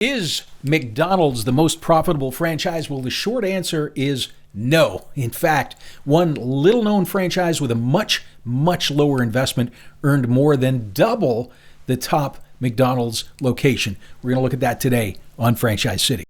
Is McDonald's the most profitable franchise? Well, the short answer is no. In fact, one little-known franchise with a much lower investment earned more than double the top McDonald's location. We're going to look at that today on Franchise City.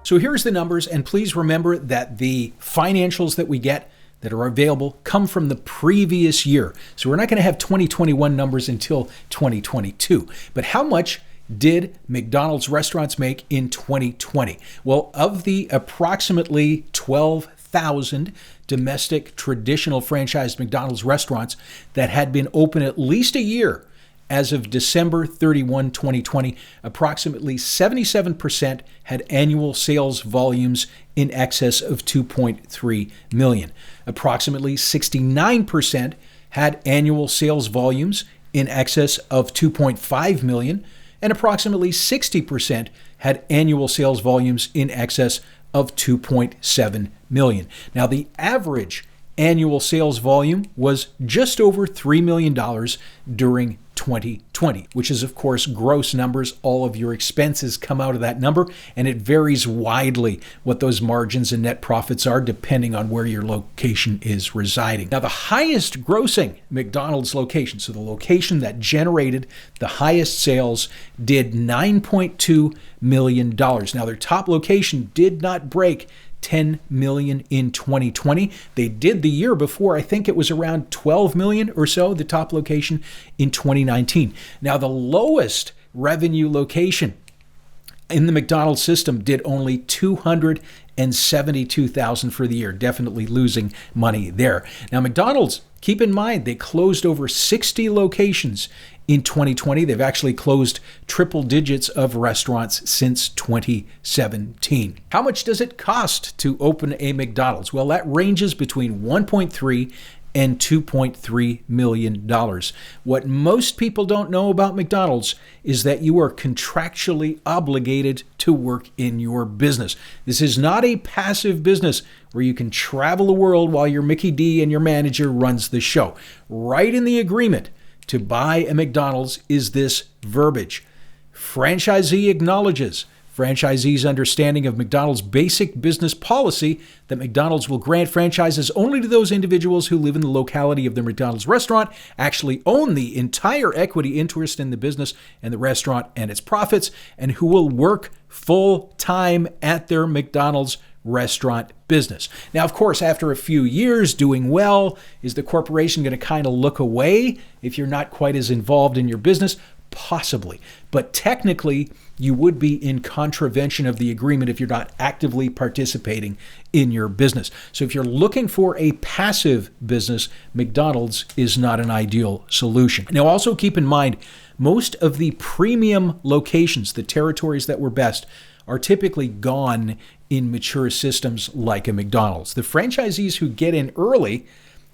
So here's the numbers, and please remember that the financials that we get that are available come from the previous year. So we're not going to have 2021 numbers until 2022. But how much did McDonald's restaurants make in 2020? Well, of the approximately 12,000 domestic traditional franchised McDonald's restaurants that had been open at least a year as of December 31, 2020, approximately 77% had annual sales volumes in excess of 2.3 million. Approximately 69% had annual sales volumes in excess of 2.5 million, and approximately 60% had annual sales volumes in excess of 2.7 million. Now, the average annual sales volume was just over $3 million during 2020, which is, of course, gross numbers. All of your expenses come out of that number, and it varies widely what those margins and net profits are depending on where your location is residing. Now, the highest grossing McDonald's location, so the location that generated the highest sales, did $9.2 million. Now, their top location did not break 10 million in 2020. They did the year before. I think it was around 12 million or so, the top location in 2019. Now, the lowest revenue location in the McDonald's system did only $272,000 for the year, definitely losing money there. Now, McDonald's, keep in mind, they closed over 60 locations in 2020. They've actually closed triple digits of restaurants since 2017. How much does it cost to open a McDonald's? Well, that ranges between 1.3 and $2.3 million. What most people don't know about McDonald's is that you are contractually obligated to work in your business. This is not a passive business where you can travel the world while your Mickey D and your manager runs the show. Right in the agreement to buy a McDonald's is this verbiage. Franchisee acknowledges franchisee's understanding of McDonald's basic business policy that McDonald's will grant franchises only to those individuals who live in the locality of the McDonald's restaurant, actually own the entire equity interest in the business and the restaurant and its profits, and who will work full-time at their McDonald's restaurant business. Now, of course, after a few years doing well, is the corporation going to kind of look away if you're not quite as involved in your business? Possibly. But technically, you would be in contravention of the agreement if you're not actively participating in your business. So if you're looking for a passive business, McDonald's is not an ideal solution. Now, also keep in mind, most of the premium locations, the territories that were best, are typically gone in mature systems like a McDonald's. The franchisees who get in early,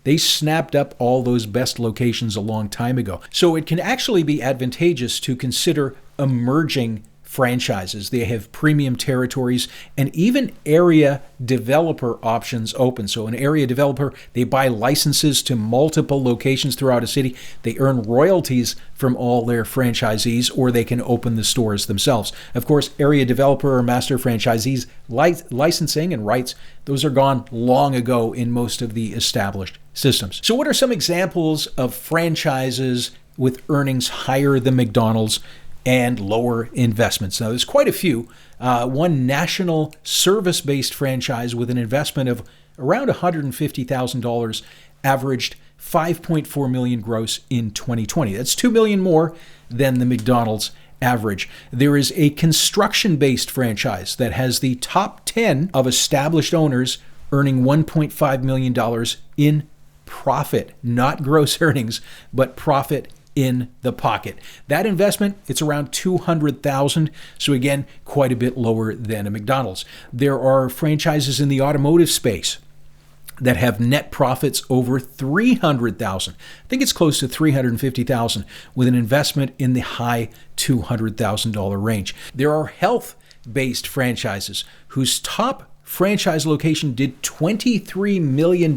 they snapped up all those best locations a long time ago. So it can actually be advantageous to consider emerging franchises. They have premium territories and even area developer options open. So an area developer, they buy licenses to multiple locations throughout a city. They earn royalties from all their franchisees, or they can open the stores themselves. Of course, area developer or master franchisees licensing and rights, those are gone long ago in most of the established systems. So what are some examples of franchises with earnings higher than McDonald's and lower investments? Now, there's quite a few. One national service-based franchise with an investment of around $150,000 averaged $5.4 million gross in 2020. That's $2 million more than the McDonald's average. There is a construction-based franchise that has the top 10 of established owners earning $1.5 million in profit, not gross earnings, but profit in the pocket. That investment, it's around $200,000. So again, quite a bit lower than a McDonald's. There are franchises in the automotive space that have net profits over $300,000. I think it's close to $350,000 with an investment in the high $200,000 range. There are health-based franchises whose top franchise location did $23 million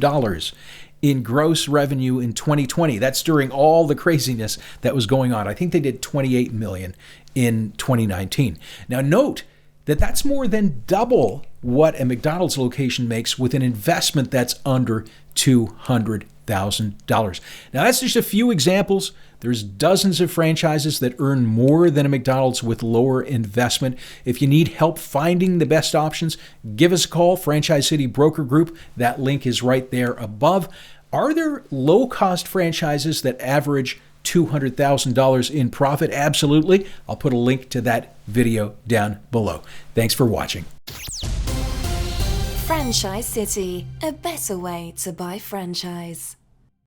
in gross revenue in 2020. That's during all the craziness that was going on. I think they did $28 million in 2019. Now note that that's more than double what a McDonald's location makes with an investment that's under $200,000. Now that's just a few examples. There's dozens of franchises that earn more than a McDonald's with lower investment. If you need help finding the best options, give us a call, Franchise City Broker Group. That link is right there above. Are there low-cost franchises that average $200,000 in profit? Absolutely. I'll put a link to that video down below. Thanks for watching. Franchise City, a better way to buy franchise.